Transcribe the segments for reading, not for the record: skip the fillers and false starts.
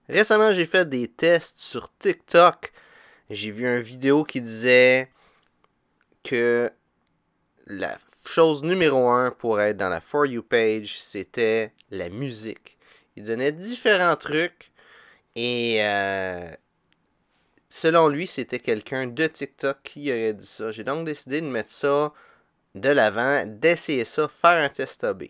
Récemment, j'ai fait des tests sur TikTok. J'ai vu une vidéo qui disait que la chose numéro 1 pour être dans la For You page, c'était la musique. Il donnait différents trucs et selon lui, c'était quelqu'un de TikTok qui aurait dit ça. J'ai donc décidé de mettre ça de l'avant, d'essayer ça, faire un test A/B.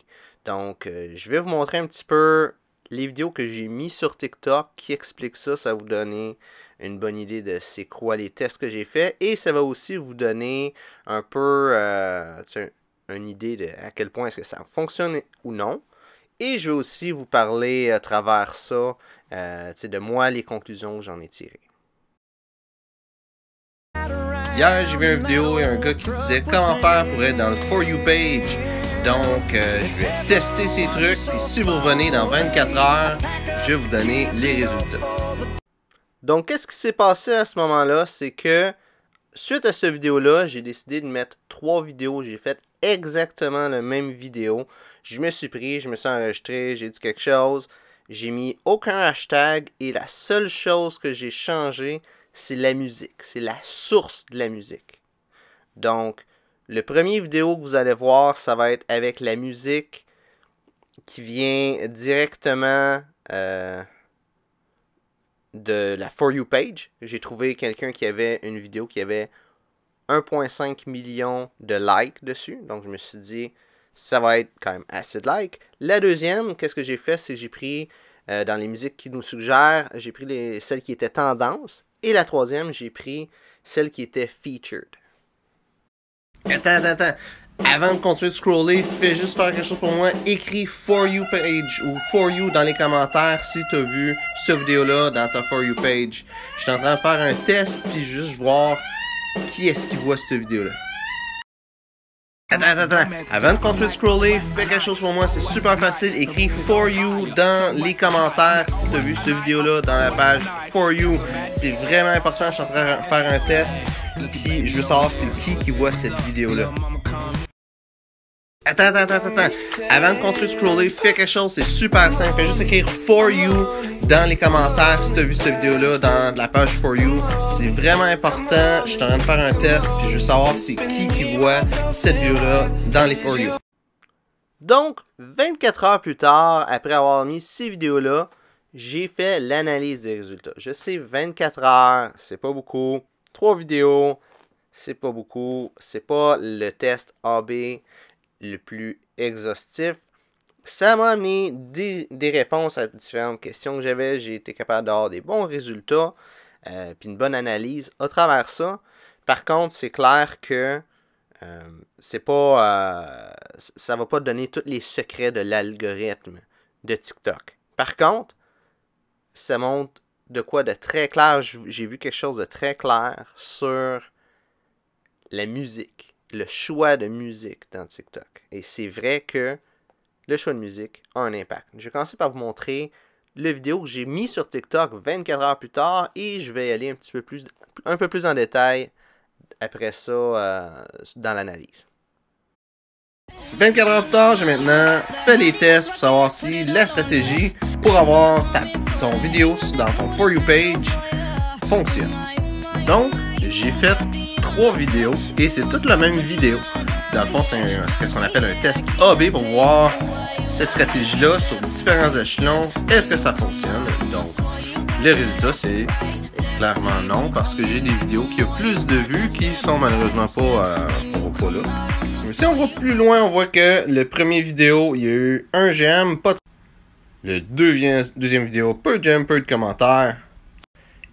Donc, je vais vous montrer un petit peu les vidéos que j'ai mis sur TikTok qui expliquent ça. Ça va vous donner une bonne idée de c'est quoi les tests que j'ai fait. Et ça va aussi vous donner un peu une idée de à quel point est-ce que ça fonctionne ou non. Et je vais aussi vous parler à travers ça de moi, les conclusions que j'en ai tirées. Hier, j'ai vu une vidéo et un gars qui disait comment faire pour être dans le For You page. Donc, je vais tester ces trucs et si vous revenez dans 24 heures, je vais vous donner les résultats. Donc, qu'est-ce qui s'est passé à ce moment-là? C'est que, suite à cette vidéo-là, j'ai décidé de mettre 3 vidéos. J'ai fait exactement la même vidéo. Je me suis pris, je me suis enregistré, j'ai dit quelque chose. J'ai mis aucun hashtag et la seule chose que j'ai changé, c'est la musique. C'est la source de la musique. Donc, le premier vidéo que vous allez voir, ça va être avec la musique qui vient directement de la For You page. J'ai trouvé quelqu'un qui avait une vidéo qui avait 1,5 million de likes dessus. Donc, je me suis dit, ça va être quand même assez de likes. La deuxième, qu'est-ce que j'ai fait, c'est que j'ai pris, dans les musiques qui nous suggèrent, j'ai pris celles qui étaient tendance. Et la troisième, j'ai pris celle qui était featured. Attends. Avant de continuer de scroller, fais juste faire quelque chose pour moi. Écris For You page ou For You dans les commentaires si tu as vu cette vidéo-là dans ta For You page. Je suis en train de faire un test puis juste voir qui est-ce qui voit cette vidéo-là. Attends. Avant de continuer de scroller, fais quelque chose pour moi, c'est super facile. Écris For You dans les commentaires si tu as vu cette vidéo-là dans la page For You. C'est vraiment important, je suis en train de faire un test. Puis je veux savoir c'est qui voit cette vidéo-là. Attends. Avant de continuer de scroller, fais quelque chose, c'est super simple. Fais juste écrire For You dans les commentaires si tu as vu cette vidéo-là dans la page For You. C'est vraiment important. Je suis en train de faire un test, puis je veux savoir c'est qui voit cette vidéo-là dans les For You. Donc, 24 heures plus tard, après avoir mis ces vidéos-là, j'ai fait l'analyse des résultats. Je sais, 24 heures, c'est pas beaucoup. 3 vidéos, c'est pas beaucoup. C'est pas le test A/B le plus exhaustif. Ça m'a amené des réponses à différentes questions que j'avais. J'ai été capable d'avoir des bons résultats puis une bonne analyse à travers ça. Par contre, c'est clair que c'est pas ça va pas donner tous les secrets de l'algorithme de TikTok. Par contre, ça montre de quoi de très clair. J'ai vu quelque chose de très clair sur la musique. Le choix de musique dans TikTok. Et c'est vrai que le choix de musique a un impact. Je vais commencer par vous montrer la vidéo que j'ai mis sur TikTok 24 heures plus tard et je vais y aller un peu plus en détail après ça dans l'analyse. 24 heures plus tard, j'ai maintenant fait les tests pour savoir si la stratégie pour avoir ton vidéo dans ton For You page fonctionne. Donc, j'ai fait 3 vidéos et c'est toute la même vidéo. Dans le fond, c'est ce qu'on appelle un test A/B pour voir cette stratégie-là sur différents échelons. Est-ce que ça fonctionne? Donc, le résultat, c'est clairement non parce que j'ai des vidéos qui ont plus de vues qui sont malheureusement pas là. Mais si on va plus loin, on voit que le premier vidéo, il y a eu 1 j'aime, pas de... Le deuxième vidéo, peu de j'aime, peu de commentaires.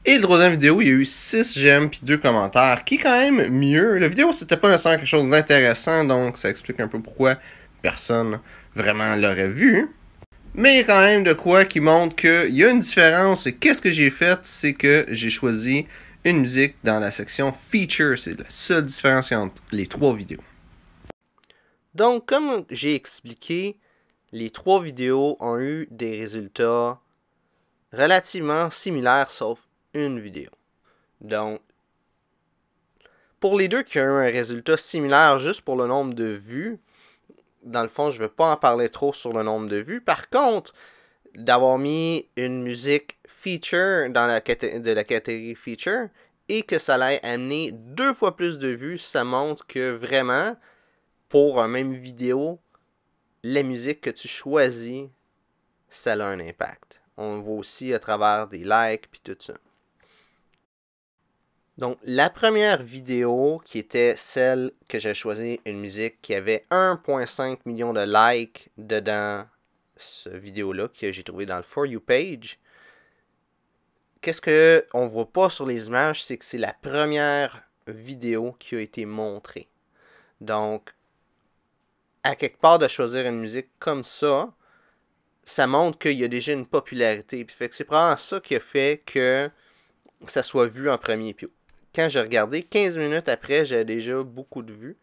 Et le troisième vidéo, il y a eu 6 j'aime puis 2 commentaires, qui est quand même mieux. La vidéo, c'était pas nécessairement quelque chose d'intéressant, donc ça explique un peu pourquoi personne vraiment l'aurait vu. Mais il y a quand même de quoi qui montre qu'il y a une différence. Et qu'est-ce que j'ai fait, c'est que j'ai choisi une musique dans la section Feature. C'est la seule différence entre les 3 vidéos. Donc, comme j'ai expliqué, les 3 vidéos ont eu des résultats relativement similaires, sauf une vidéo. Donc, pour les deux qui ont eu un résultat similaire juste pour le nombre de vues, dans le fond, je ne vais pas en parler trop sur le nombre de vues. Par contre, d'avoir mis une musique feature dans la catégorie feature et que ça l'ait amené 2 fois plus de vues, ça montre que vraiment, pour une même vidéo, la musique que tu choisis, ça a un impact. On le voit aussi à travers des likes puis tout ça. Donc, la première vidéo, qui était celle que j'ai choisi, une musique qui avait 1,5 million de likes dedans, cette vidéo-là, que j'ai trouvé dans le For You page. Qu'est-ce qu'on ne voit pas sur les images, c'est que c'est la première vidéo qui a été montrée. Donc, à quelque part de choisir une musique comme ça, ça montre qu'il y a déjà une popularité. Puis fait que c'est probablement ça qui a fait que ça soit vu en premier. Puis quand j'ai regardé, 15 minutes après, j'avais déjà beaucoup de vues.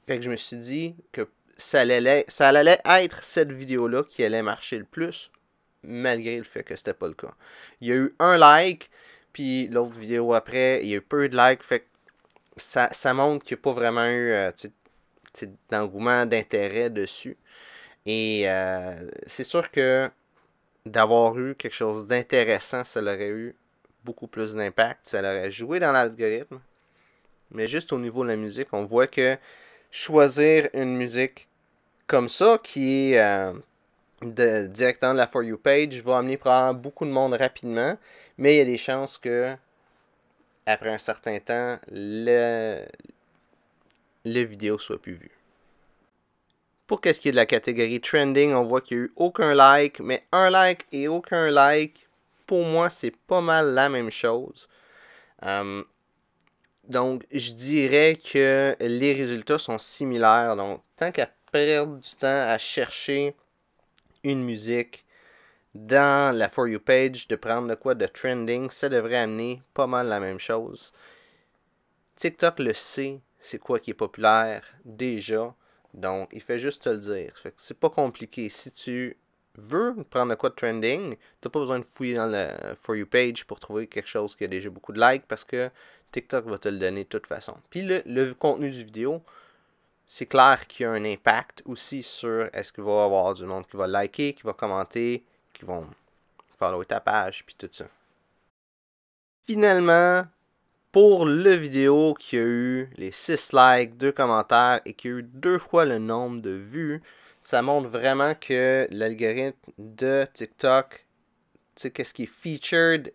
Fait que je me suis dit que ça allait être cette vidéo-là qui allait marcher le plus, malgré le fait que c'était pas le cas. Il y a eu un like, puis l'autre vidéo après, il y a eu peu de likes. Fait que ça montre qu'il n'y a pas vraiment eu d'engouement, d'intérêt dessus. Et c'est sûr que d'avoir eu quelque chose d'intéressant, ça aurait eu beaucoup plus d'impact. Ça aurait joué dans l'algorithme. Mais juste au niveau de la musique, on voit que choisir une musique comme ça, qui est directement de la For You page, va amener probablement beaucoup de monde rapidement. Mais il y a des chances que, après un certain temps, le vidéo soit plus vue. Pour qu'est-ce qui est de la catégorie trending, on voit qu'il n'y a eu aucun like, mais un like et aucun like, pour moi, c'est pas mal la même chose. Donc, je dirais que les résultats sont similaires. Donc, tant qu'à perdre du temps à chercher une musique dans la For You page, de prendre de quoi de trending, ça devrait amener pas mal la même chose. TikTok le sait, c'est quoi qui est populaire déjà. Donc, il fait juste te le dire. Fait que c'est pas compliqué. Si tu veux prendre de quoi de trending, t'as pas besoin de fouiller dans la For You page pour trouver quelque chose qui a déjà beaucoup de likes parce que TikTok va te le donner de toute façon. Puis le contenu du vidéo, c'est clair qu'il y a un impact aussi sur est-ce qu'il va y avoir du monde qui va liker, qui va commenter, qui vont follow ta page, puis tout ça. Finalement, pour le vidéo qui a eu les 6 likes, 2 commentaires et qui a eu 2 fois le nombre de vues, ça montre vraiment que l'algorithme de TikTok, tu sais, qu'est-ce qui est featured,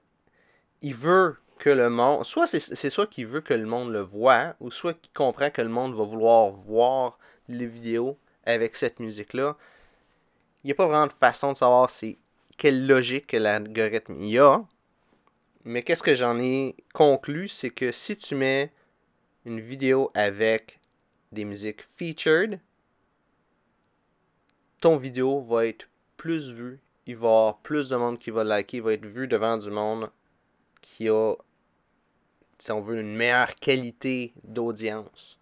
il veut que le monde, c'est soit qu'il veut que le monde le voit, ou soit qu'il comprend que le monde va vouloir voir les vidéos avec cette musique-là. Il n'y a pas vraiment de façon de savoir quelle logique que l'algorithme y a. Mais qu'est-ce que j'en ai conclu, c'est que si tu mets une vidéo avec des musiques featured, ton vidéo va être plus vue, il va y avoir plus de monde qui va liker, il va être vu devant du monde qui a, si on veut, une meilleure qualité d'audience.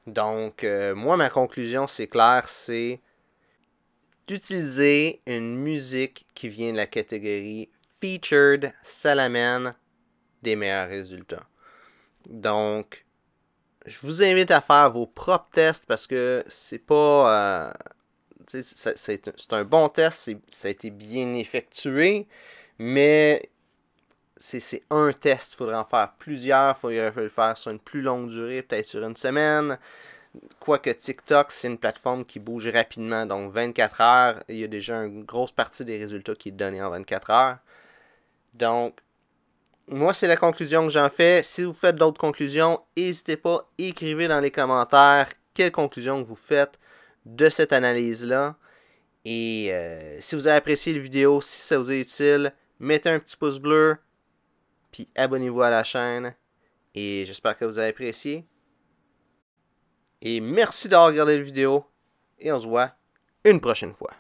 Donc, moi, ma conclusion, c'est clair, c'est d'utiliser une musique qui vient de la catégorie featured, ça l'amène des meilleurs résultats. Donc, je vous invite à faire vos propres tests parce que c'est pas... c'est un bon test, ça a été bien effectué, mais c'est un test. Il faudrait en faire plusieurs, il faudrait le faire sur une plus longue durée, peut-être sur une semaine. Quoique TikTok, c'est une plateforme qui bouge rapidement, donc 24 heures, il y a déjà une grosse partie des résultats qui est donnée en 24 heures. Donc, moi, c'est la conclusion que j'en fais. Si vous faites d'autres conclusions, n'hésitez pas, écrivez dans les commentaires quelles conclusions vous faites de cette analyse-là. Et si vous avez apprécié la vidéo, si ça vous est utile, mettez un petit pouce bleu, puis abonnez-vous à la chaîne. Et j'espère que vous avez apprécié. Et merci d'avoir regardé la vidéo. Et on se voit une prochaine fois.